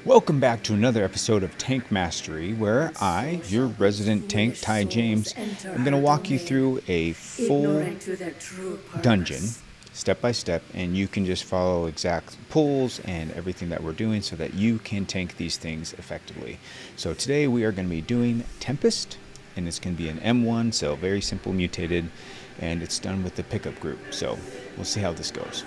Welcome back to another episode of Tank Mastery, where I, your resident tank, Ty James, am going to walk you through a full dungeon, step by step, and you can just follow exact pulls and everything that we're doing so that you can tank these things effectively. So today we are going to be doing Tempest, and it's going to be an M1, so very simple mutated, and it's done with the pickup group. So we'll see how this goes.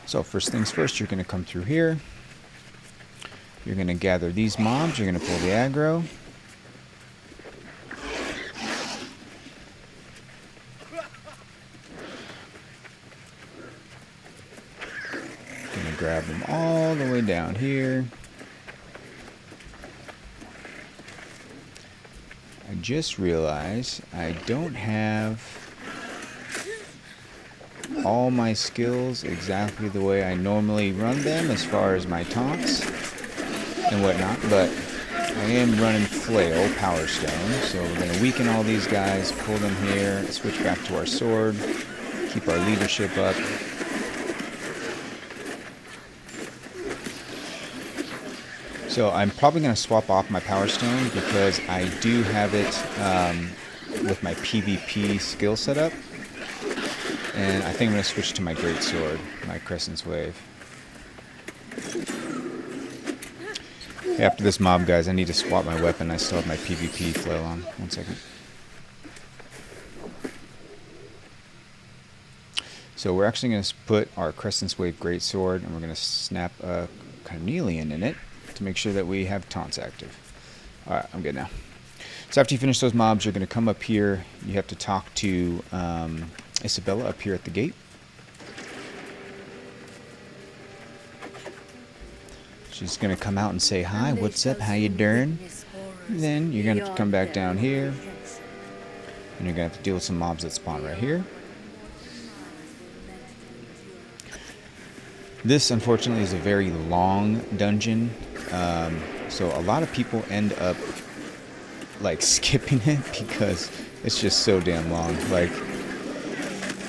So first things first, you're going to come through here. You're going to gather these mobs. You're going to pull the aggro. Going to grab them all the way down here. I just realized I don't have all my skills exactly the way I normally run them as far as my taunts and whatnot, but I am running Flail, Power Stone, so we're going to weaken all these guys, pull them here, switch back to our sword, keep our leadership up. So I'm probably going to swap off my Power Stone because I do have it with my PvP skill setup. And I think I'm going to switch to my Great Sword, my Crescent's Wave. After this mob, guys, I need to swap my weapon. I still have my PvP flail on. 1 second. So we're actually going to put our Crescent's Wave Great Sword, and we're going to snap a Carnelian in it to make sure that we have taunts active. Alright, I'm good now. So after you finish those mobs, you're going to come up here. You have to talk to Isabella up here at the gate. She's going to come out and say, "Hi, what's up, how you doing?" Then you're going to come back down here, and you're going to have to deal with some mobs that spawn right here. This, unfortunately, is a very long dungeon, so a lot of people end up like skipping it because it's just so damn long. Like,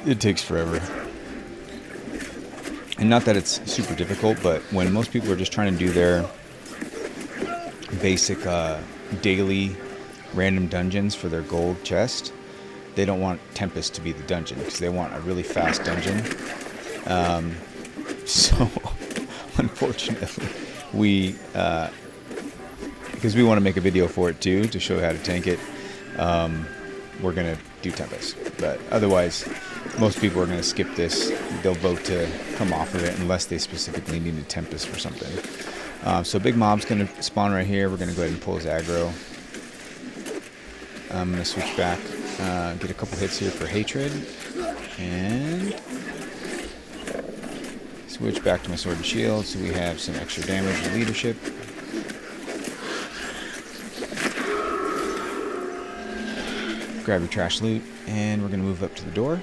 it takes forever. And not that it's super difficult, but when most people are just trying to do their basic daily random dungeons for their gold chest, they don't want Tempest to be the dungeon because they want a really fast dungeon. So unfortunately, because we want to make a video for it too to show how to tank it, we're going to do Tempest. But otherwise, most people are going to skip this. They'll vote to come off of it unless they specifically need a Tempest for something. So big mob's going to spawn right here. We're going to go ahead and pull his aggro. I'm going to switch back, get a couple hits here for Hatred, and switch back to my Sword and Shield so we have some extra damage and leadership. Grab your trash loot, and we're going to move up to the door.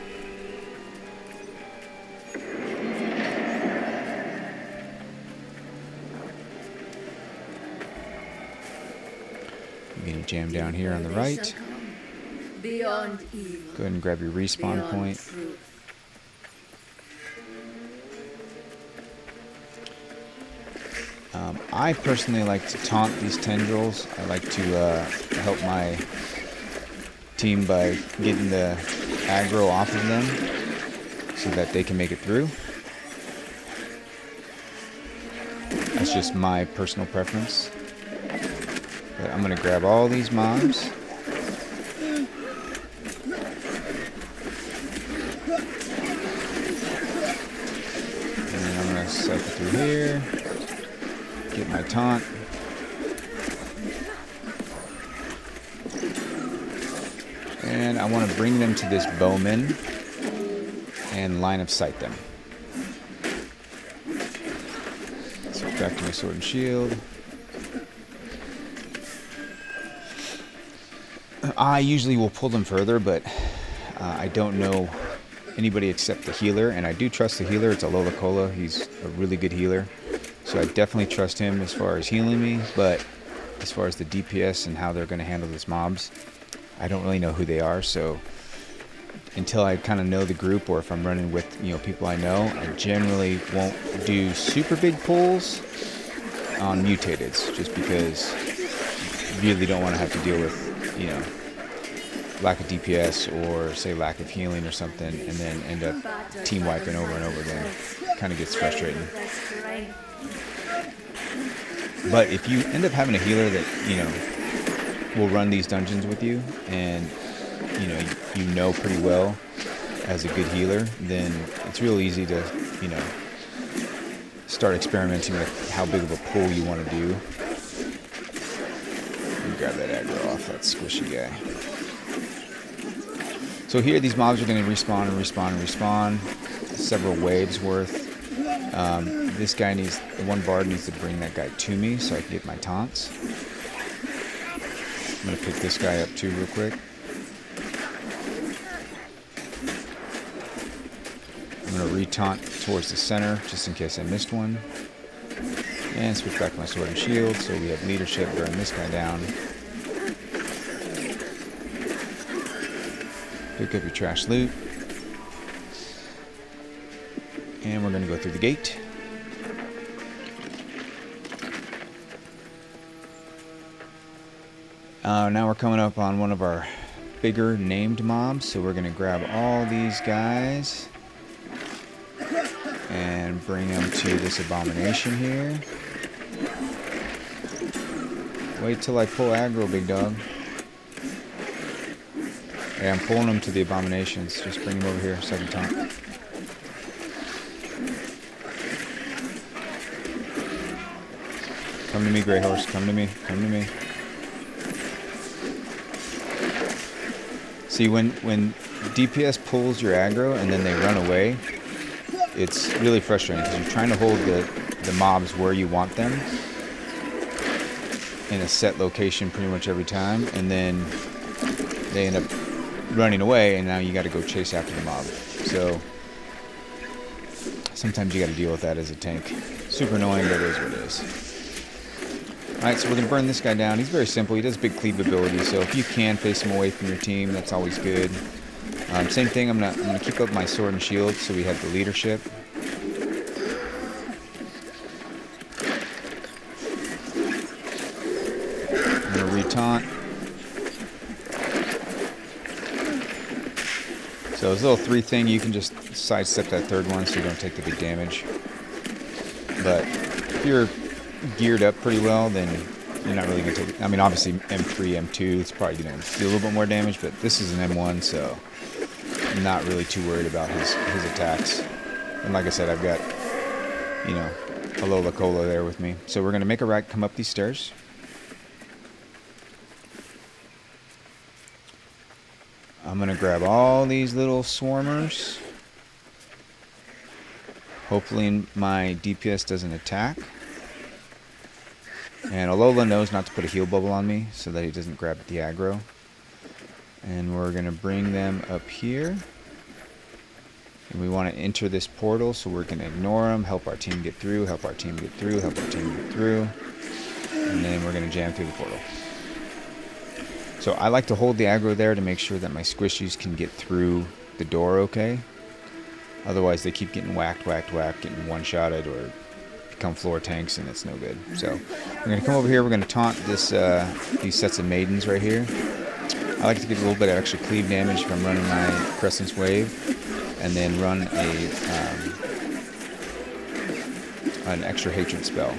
You're going to jam down here on the right. Go ahead and grab your respawn point. I personally like to taunt these tendrils. I like to help my team by getting the aggro off of them so that they can make it through. That's just my personal preference. But I'm going to grab all these mobs. And then I'm going to cycle through here. Get my taunt. And I want to bring them to this bowman and line of sight them. So back to my Sword and Shield. I usually will pull them further, but I don't know anybody except the healer, and I do trust the healer. It's a Lola Cola. He's a really good healer. So I definitely trust him as far as healing me, but as far as the DPS and how they're going to handle these mobs. I don't really know who they are, so until I kind of know the group, or if I'm running with people I know, I generally won't do super big pulls on mutateds, just because you really don't want to have to deal with lack of DPS or say lack of healing or something, and then end up team wiping over and over again. Kind of gets frustrating. But if you end up having a healer that will run these dungeons with you, and you know pretty well as a good healer, then it's real easy to start experimenting with how big of a pull you want to do. Let me grab that aggro off that squishy guy. So here, these mobs are going to respawn and respawn and respawn, several waves worth. This guy one bard needs to bring that guy to me so I can get my taunts. I'm going to pick this guy up too real quick. I'm going to re-taunt towards the center just in case I missed one. And switch back to my sword and shield, so we have leadership, burn this guy down. Pick up your trash loot. And we're going to go through the gate. Now we're coming up on one of our bigger named mobs, so we're going to grab all these guys and bring them to this abomination here. Wait till I pull aggro, big dog. Yeah, I'm pulling them to the abominations. Just bring them over here so I can taunt. Come to me, Grey Horse. Come to me. Come to me. See, when DPS pulls your aggro and then they run away, it's really frustrating because you're trying to hold the mobs where you want them in a set location pretty much every time, and then they end up running away, and now you got to go chase after the mob. So sometimes you got to deal with that as a tank. Super annoying, but it is what it is. Alright, so we're going to burn this guy down. He's very simple. He does big cleave ability, so if you can face him away from your team, that's always good. Same thing, I'm gonna keep up my sword and shield so we have the leadership. I'm going to re-taunt. So this little 3 thing, you can just sidestep that third one so you don't take the big damage. But if you're geared up pretty well, then you're not really going to take it. I mean, obviously M3, M2, it's probably going to do a little bit more damage, but this is an M1, so I'm not really too worried about his attacks. And like I said, I've got, a Lola Cola there with me. So we're going to make a right come up these stairs. I'm going to grab all these little swarmers. Hopefully my DPS doesn't attack. And Alola knows not to put a heal bubble on me so that he doesn't grab the aggro. And we're going to bring them up here. And we want to enter this portal, so we're going to ignore them, help our team get through, help our team get through, help our team get through. And then we're going to jam through the portal. So I like to hold the aggro there to make sure that my squishies can get through the door okay. Otherwise they keep getting whacked, getting one-shotted or become floor tanks, and it's no good. So we're going to come over here, we're going to taunt these sets of maidens right here. I like to get a little bit of extra cleave damage if I'm running my Crescent's Wave, and then run an extra hatred spell.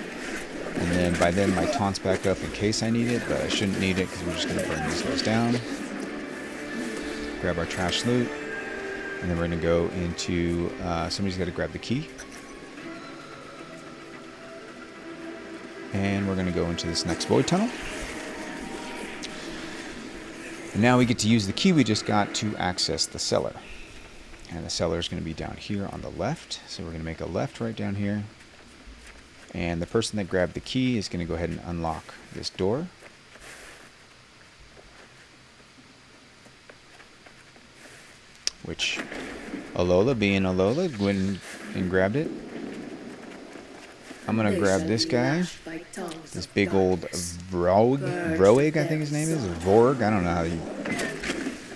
And then by then my taunt's back up in case I need it, but I shouldn't need it because we're just going to burn these guys down. Grab our trash loot. And then we're going to go into, somebody's got to grab the key. And we're going to go into this next void tunnel. And now we get to use the key we just got to access the cellar. And the cellar is going to be down here on the left. So we're going to make a left right down here. And the person that grabbed the key is going to go ahead and unlock this door. Which, Alola being Alola, went and grabbed it. I'm going to grab this guy. This big old Vroeg, I think his name is. Or Vorg, I don't know how you...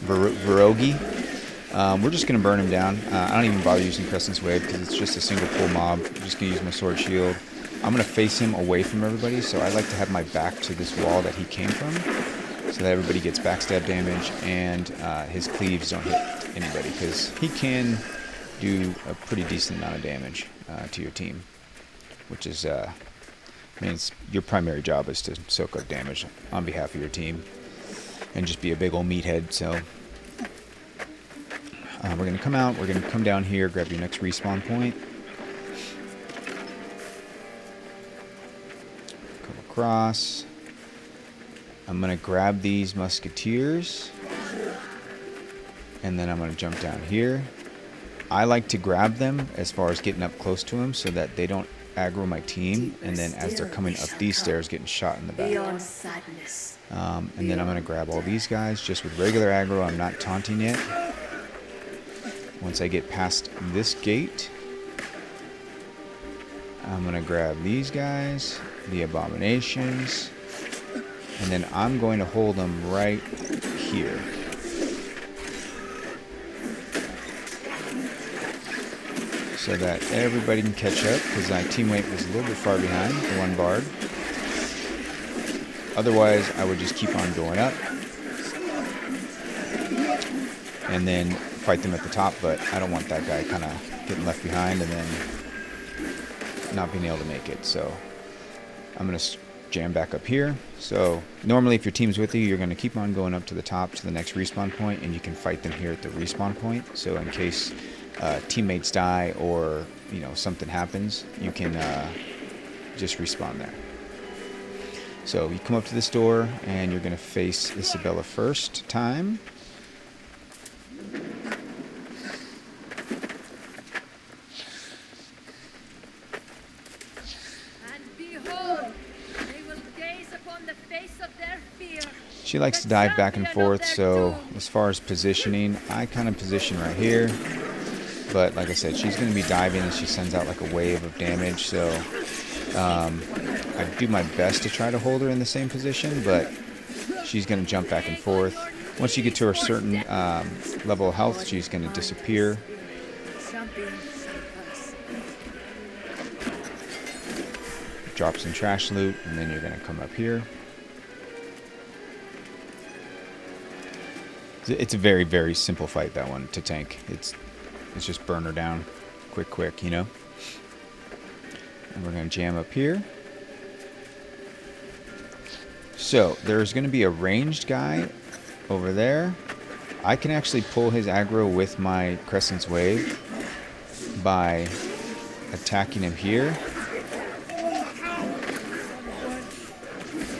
Vrogi. We're just going to burn him down. I don't even bother using Crescent's Wave because it's just a single pull mob. I'm just going to use my sword shield. I'm going to face him away from everybody, so I like to have my back to this wall that he came from, so that everybody gets backstab damage and his cleaves don't hit anybody, because he can do a pretty decent amount of damage to your team, which is, I mean, your primary job is to soak up damage on behalf of your team and just be a big old meathead. So we're going to come out, we're going to come down here, grab your next respawn point. Come across. I'm going to grab these musketeers. And then I'm going to jump down here. I like to grab them as far as getting up close to them so that they don't aggro my team. And then as they're coming up these stairs, getting shot in the back. And then I'm going to grab all these guys just with regular aggro. I'm not taunting yet. Once I get past this gate, I'm going to grab these guys, the abominations, and then I'm going to hold them right here. So that everybody can catch up, because my teammate was a little bit far behind, the one bard. Otherwise, I would just keep on going up and then fight them at the top, but I don't want that guy kind of getting left behind and then not being able to make it. So I'm going to jam back up here. So normally if your team's with you, you're going to keep on going up to the top to the next respawn point, and you can fight them here at the respawn point. So in case teammates die or something happens, you can just respawn there. So you come up to this door and you're going to face Isabella first time. She likes to dive back and forth, so as far as positioning, I kind of position right here. But like I said, she's going to be diving and she sends out like a wave of damage, so I do my best to try to hold her in the same position, but she's going to jump back and forth. Once you get to a certain level of health, she's going to disappear. Drop some trash loot, and then you're going to come up here. It's a very, very simple fight, that one, to tank. It's just burn her down quick, And we're going to jam up here. So there's going to be a ranged guy over there. I can actually pull his aggro with my Crescent's Wave by attacking him here.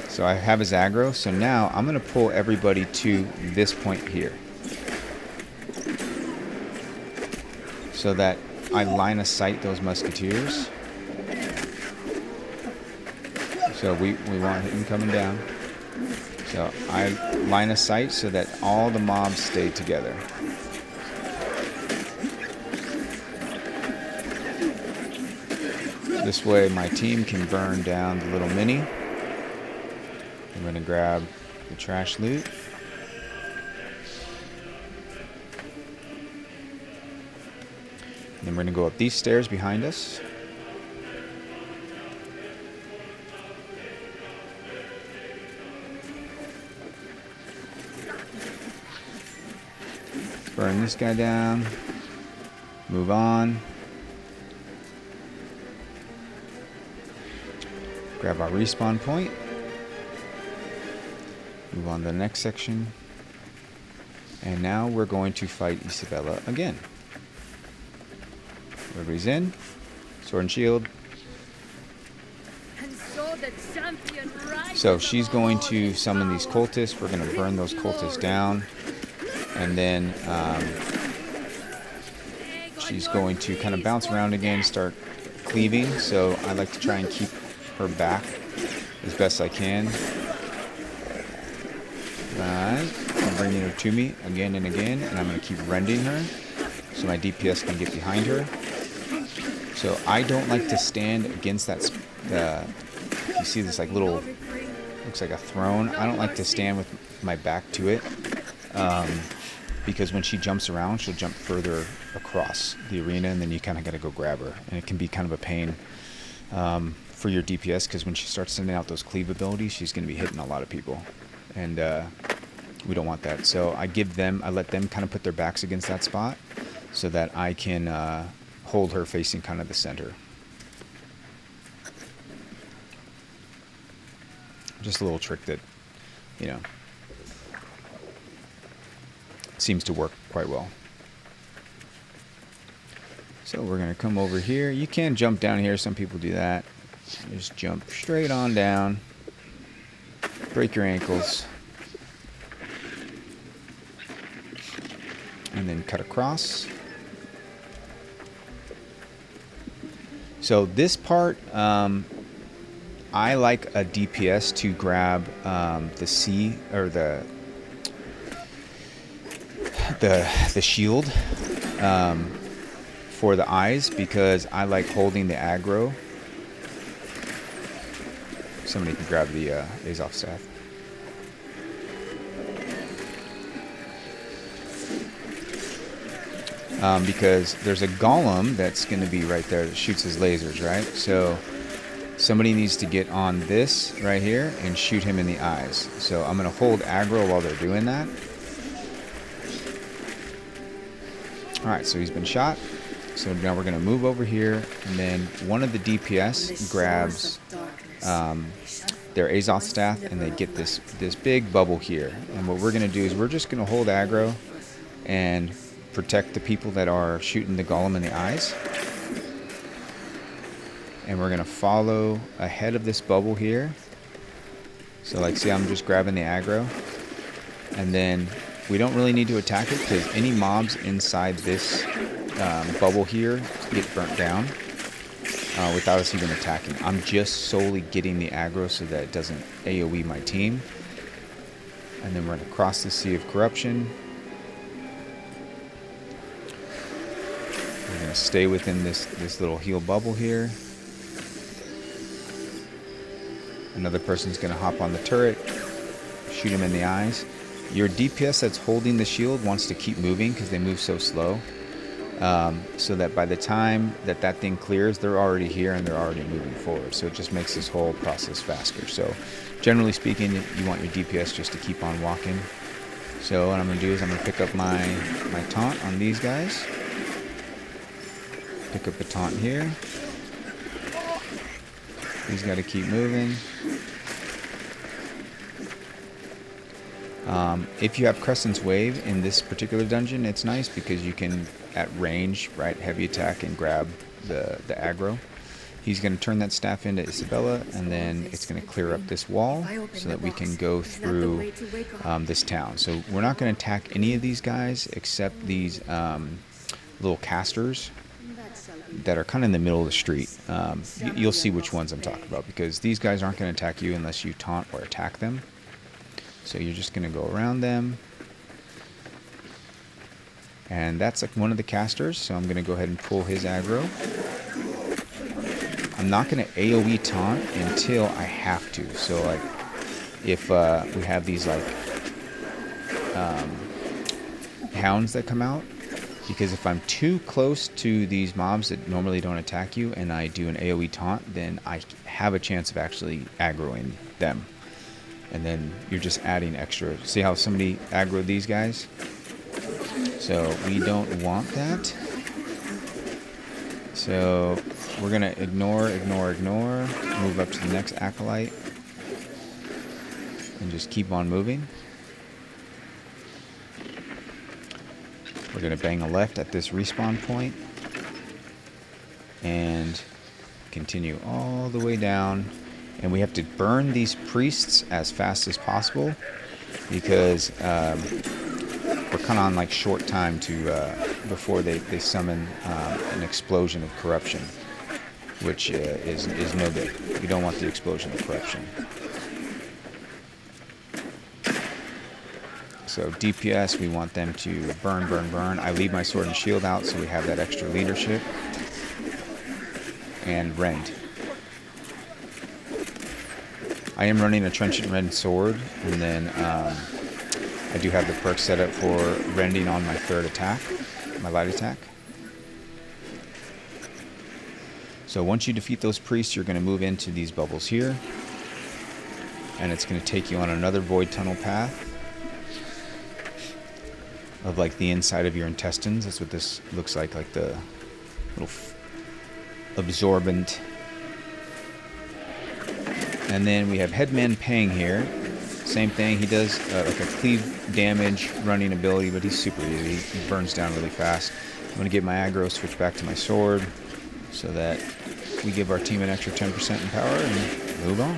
So I have his aggro, so now I'm going to pull everybody to this point here, so that I line of sight those musketeers. So we want him coming down. So I line of sight so that all the mobs stay together. This way my team can burn down the little mini. I'm going to grab the trash loot. And then we're going to go up these stairs behind us. Burn this guy down. Move on. Grab our respawn point. Move on to the next section. And now we're going to fight Isabella again. Everybody's in. Sword and shield. So she's going to summon these cultists. We're going to burn those cultists down. And then she's going to kind of bounce around again, start cleaving. So I like to try and keep her back as best I can. Right. I'm bringing her to me again and again, and I'm going to keep rending her so my DPS can get behind her. So I don't like to stand against that. You see this like little, looks like a throne. I don't like to stand with my back to it, because when she jumps around, she'll jump further across the arena, and then you kind of got to go grab her, and it can be kind of a pain for your DPS, because when she starts sending out those cleave abilities, she's going to be hitting a lot of people, and we don't want that. So I let them kind of put their backs against that spot, so that I can hold her facing kind of the center. Just a little trick that, you know, seems to work quite well. So we're going to come over here. You can jump down here. Some people do that. Just jump straight on down. Break your ankles. And then cut across. So this part, I like a DPS to grab the C, or the shield for the eyes, because I like holding the aggro. Somebody can grab the Azov staff. Because there's a golem that's going to be right there that shoots his lasers, right? So somebody needs to get on this right here and shoot him in the eyes. So I'm going to hold aggro while they're doing that. Alright, so he's been shot. So now we're going to move over here, and then one of the DPS grabs their Azov staff, and they get this big bubble here. And what we're going to do is we're just going to hold aggro and protect the people that are shooting the golem in the eyes. And we're going to follow ahead of this bubble here. So like, see, I'm just grabbing the aggro. And then we don't really need to attack it, because any mobs inside this bubble here get burnt down without us even attacking. I'm just solely getting the aggro so that it doesn't AoE my team. And then we're going to cross the Sea of Corruption. We're going to stay within this little heal bubble here. Another person's going to hop on the turret, shoot him in the eyes. Your DPS that's holding the shield wants to keep moving, because they move so slow. So that by the time that thing clears, they're already here and they're already moving forward. So it just makes this whole process faster. So generally speaking, you want your DPS just to keep on walking. So what I'm going to do is I'm going to pick up my taunt on these guys. Pick up a taunt here. He's got to keep moving. If you have Crescent's Wave in this particular dungeon, it's nice because you can, at range, right, heavy attack and grab the aggro. He's going to turn that staff into Isabella, and then it's going to clear up this wall so that we can go through this town. So we're not going to attack any of these guys except these little casters that are kind of in the middle of the street. You'll see which ones I'm talking about, because these guys aren't going to attack you unless you taunt or attack them. So you're just going to go around them. And that's like one of the casters, so I'm going to go ahead and pull his aggro. I'm not going to AoE taunt until I have to. So like, if we have these like hounds that come out, because if I'm too close to these mobs that normally don't attack you and I do an AoE taunt, then I have a chance of actually aggroing them. And then you're just adding extra. See how somebody aggroed these guys? So we don't want that. So we're going to ignore, move up to the next acolyte, and just keep on moving. We're going to bang a left at this respawn point and continue all the way down. And we have to burn these priests as fast as possible, because we're kind of on like short time to before they summon an explosion of corruption, which is no good. You don't want the explosion of corruption. So DPS, we want them to burn. I leave my sword and shield out so we have that extra leadership. and rend. I am running a Trenchant Rend sword, and then I do have the perk set up for rending on my third attack, my light attack. So once you defeat those priests, you're going to move into these bubbles here, and it's going to take you on another void tunnel path of like the inside of your intestines. That's what this looks like the little absorbent. And then we have Headman Pang here. Same thing, he does like a cleave damage running ability, but he's super easy. He burns down really fast. I'm going to get my aggro, switch back to my sword, so that we give our team an extra 10% in power and move on.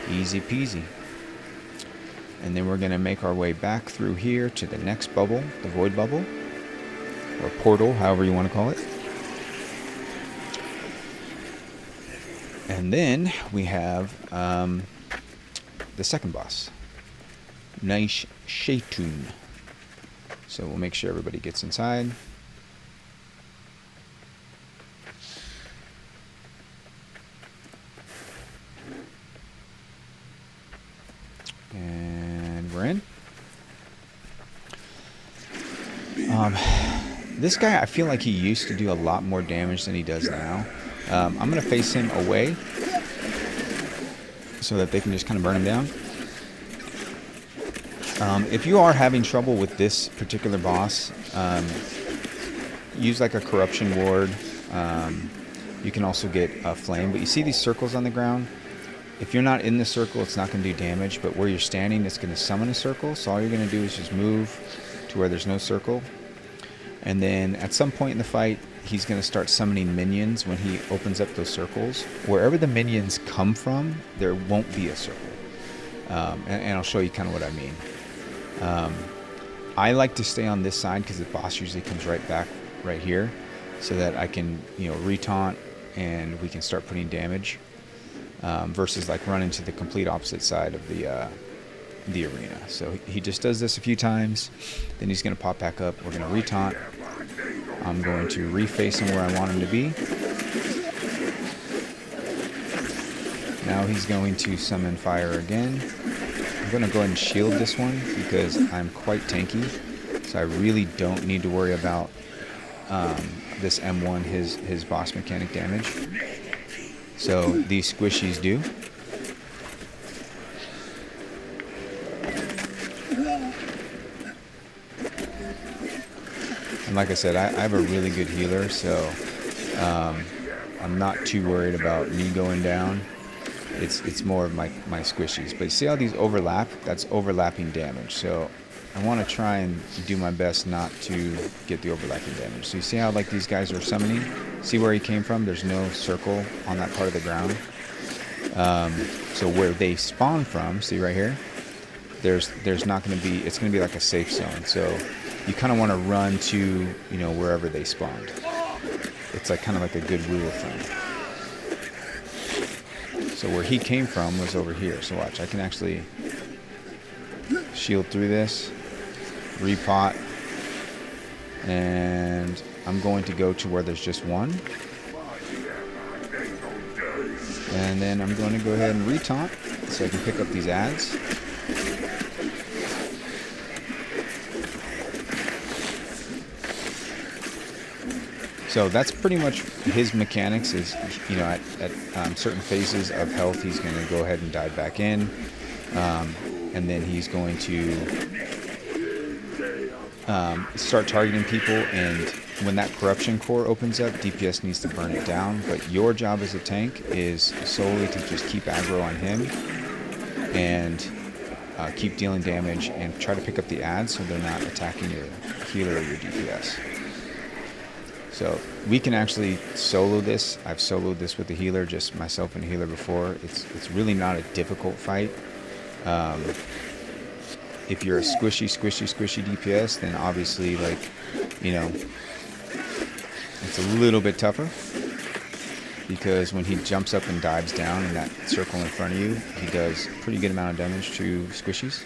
Easy peasy. And then we're going to make our way back through here to the next bubble, the void bubble, or portal, however you want to call it. And then we have the second boss, Neishatun. So we'll make sure everybody gets inside. And we're in. This guy, I feel like he used to do a lot more damage than he does now. I'm going to face him away so that they can just kind of burn him down. If you are having trouble with this particular boss, use like a corruption ward. You can also get a flame, but you see these circles on the ground? If you're not in the circle, it's not going to do damage, but where you're standing, it's going to summon a circle. So all you're going to do is just move to where there's no circle. And then at some point in the fight, he's going to start summoning minions when he opens up those circles. Wherever the minions come from, there won't be a circle. And I'll show you kind of what I mean. I like to stay on this side because the boss usually comes right back right here, so that I can, retaunt and we can start putting damage, versus like running to the complete opposite side of the arena. So he just does this a few times, then he's going to pop back up. We're going to retaunt. I'm going to reface him where I want him to be. Now he's going to summon fire again. I'm going to go ahead and shield this one because I'm quite tanky, so I really don't need to worry about this M1, his boss mechanic damage. So these squishies do. And like I said, I have a really good healer, so I'm not too worried about me going down. It's more of my squishies. But see how these overlap? That's overlapping damage. So I want to try and do my best not to get the overlapping damage. So you see how like these guys are summoning? See where he came from? There's no circle on that part of the ground. So where they spawn from, see right here? There's not going to be, it's going to be like a safe zone. So you kind of want to run to, wherever they spawned. It's like kind of like a good rule of thumb. So where he came from was over here. So watch, I can actually shield through this, repot, and I'm going to go to where there's just one. And then I'm going to go ahead and retaunt so I can pick up these ads. So that's pretty much his mechanics is, at certain phases of health, he's going to go ahead and dive back in. And then he's going to start targeting people. And when that corruption core opens up, DPS needs to burn it down. But your job as a tank is solely to just keep aggro on him and keep dealing damage and try to pick up the ads so they're not attacking your healer or your DPS. So we can actually solo this. I've soloed this with the healer, just myself and the healer before. It's really not a difficult fight. If you're a squishy DPS, then obviously, it's a little bit tougher. Because when he jumps up and dives down in that circle in front of you, he does a pretty good amount of damage to squishies.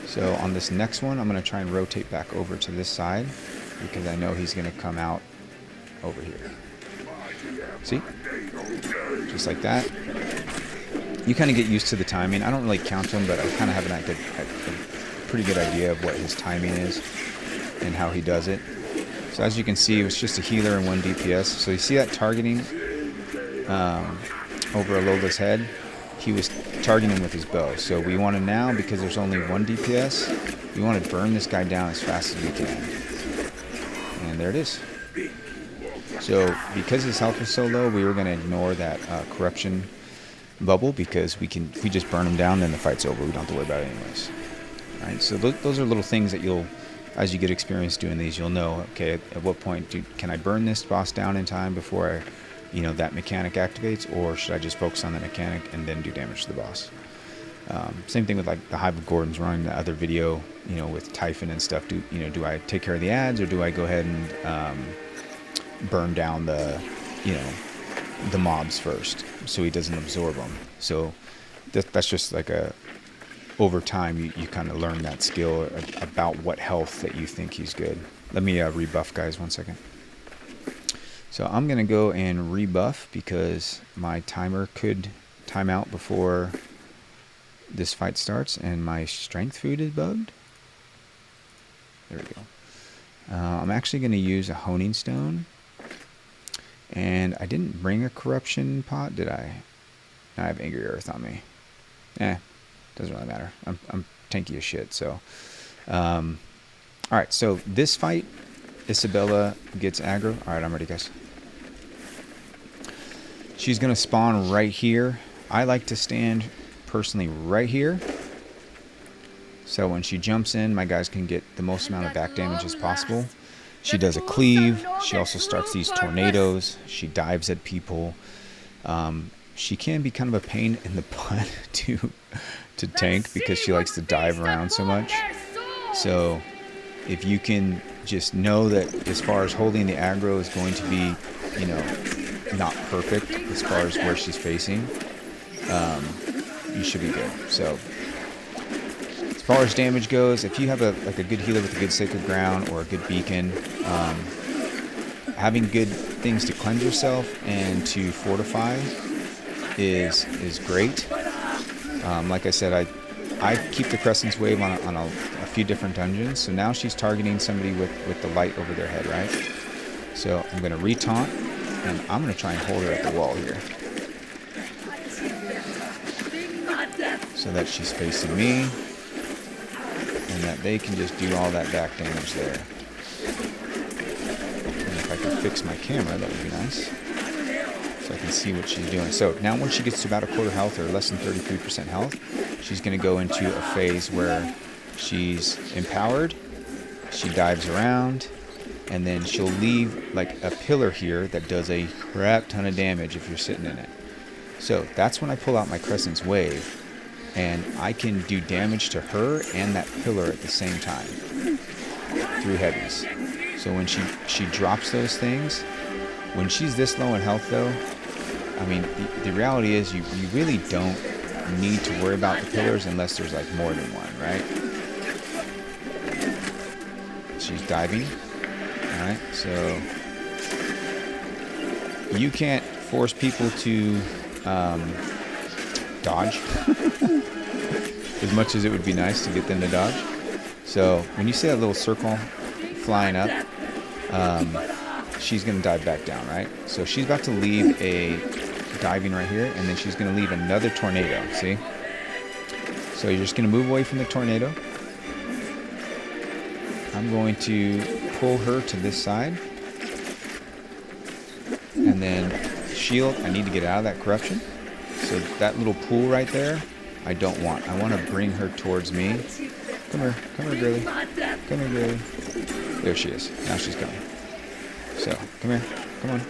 So on this next one, I'm going to try and rotate back over to this side, because I know he's going to come out over here. See? Just like that. You kind of get used to the timing. I don't really count him, but I kind of have a pretty good idea of what his timing is and how he does it. So as you can see, it was just a healer and 1 DPS. So you see that targeting over Alola's head? He was targeting with his bow. So we want to now, because there's only 1 DPS, we want to burn this guy down as fast as we can. And there it is. So because his health was so low, we were going to ignore that corruption bubble, because if we just burn him down, then the fight's over. We don't have to worry about it anyways. All right, so those are little things that you'll, as you get experience doing these, you'll know, okay, at what point can I burn this boss down in time before that mechanic activates, or should I just focus on the mechanic and then do damage to the boss? Same thing with like the Hive of Gordon's running the other video, with Typhon and stuff. Do I take care of the ads, or do I go ahead and burn down the mobs first so he doesn't absorb them? So that's just like over time you kind of learn that skill about what health that you think he's good. Let me rebuff, guys, 1 second. So I'm gonna go and rebuff because my timer could time out before this fight starts, and my strength food is bugged. There we go. I'm actually gonna use a honing stone. And I didn't bring a corruption pot, did I? No, I have angry earth on me. Doesn't really matter. I'm tanky as shit, so. Alright, so this fight, Isabella gets aggro. Alright, I'm ready, guys. She's going to spawn right here. I like to stand, personally, right here. So when she jumps in, my guys can get the most amount of back damage as possible. She does a cleave. She also starts these tornadoes. She dives at people. She can be kind of a pain in the butt to tank because she likes to dive around so much. So if you can just know that as far as holding the aggro is going to be, not perfect as far as where she's facing, you should be good. So as far as damage goes, if you have a good healer with a good sacred ground or a good beacon, having good things to cleanse yourself and to fortify is great. Like I said, I keep the Crescent's Wave on a few different dungeons. So now she's targeting somebody with the light over their head, right? So I'm going to retaunt, and I'm going to try and hold her at the wall here, so that she's facing me, and that they can just do all that back damage there. And if I could fix my camera, that would be nice, so I can see what she's doing. So now when she gets to about a quarter health, or less than 33% health, she's going to go into a phase where she's empowered, she dives around, and then she'll leave like a pillar here that does a crap ton of damage if you're sitting in it. So that's when I pull out my Crescent's Wave, and I can do damage to her and that pillar at the same time through heavies. So when she drops those things, when she's this low in health though, I mean, the reality is you really don't need to worry about the pillars unless there's like more than one, right? She's diving. Alright, so you can't force people to dodge as much as it would be nice to get them to dodge. So when you see that little circle flying up, she's going to dive back down, right? So she's about to leave a diving right here, and then she's going to leave another tornado, see? So you're just going to move away from the tornado. I'm going to pull her to this side, and then shield. I need to get out of that corruption. So that little pool right there, I don't want. I want to bring her towards me. Come here, girly. Come here, girly. There she is. Now she's coming. So, come here. Come on.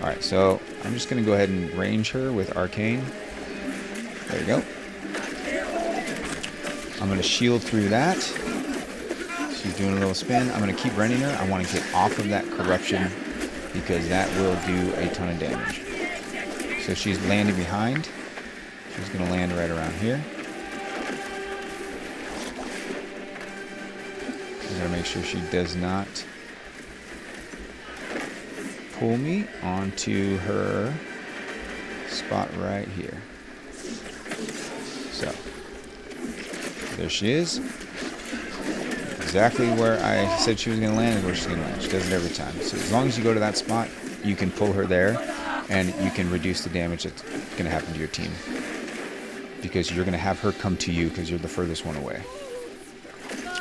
Alright, so I'm just going to go ahead and range her with Arcane. There you go. I'm going to shield through that. She's doing a little spin. I'm going to keep running her. I want to get off of that corruption because that will do a ton of damage. So she's landing behind. She's going to land right around here. I'm going to make sure she does not pull me onto her spot right here. So, there she is. Exactly where I said she was going to land is where she's going to land. She does it every time. So as long as you go to that spot, you can pull her there, and you can reduce the damage that's going to happen to your team. Because you're going to have her come to you because you're the furthest one away.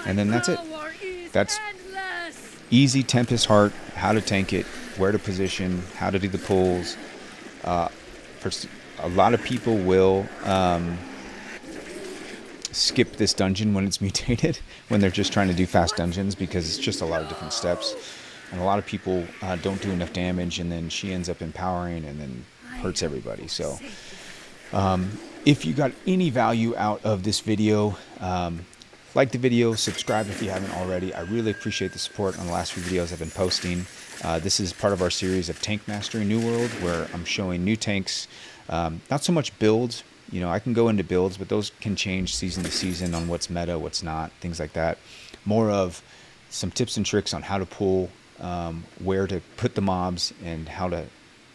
And then that's it. That's easy Tempest Heart, how to tank it, where to position, how to do the pulls. A lot of people will skip this dungeon when it's mutated, when they're just trying to do fast dungeons, because it's just a lot of different steps. And a lot of people don't do enough damage, and then she ends up empowering and then hurts everybody. So if you got any value out of this video, like the video, subscribe if you haven't already. I really appreciate the support on the last few videos I've been posting. This is part of our series of Tank Mastery New World, where I'm showing new tanks, not so much builds. You know, I can go into builds, but those can change season to season on what's meta, what's not, things like that. More of some tips and tricks on how to pull, where to put the mobs, and how to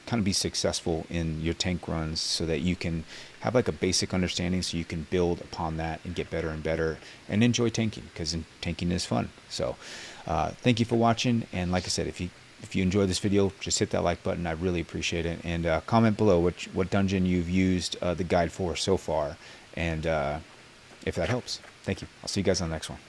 kind of be successful in your tank runs so that you can have like a basic understanding, so you can build upon that and get better and better and enjoy tanking, because tanking is fun. So thank you for watching, and like I said, if you enjoyed this video, just hit that like button. I really appreciate it. And comment below what dungeon you've used the guide for so far, and if that helps. Thank you. I'll see you guys on the next one.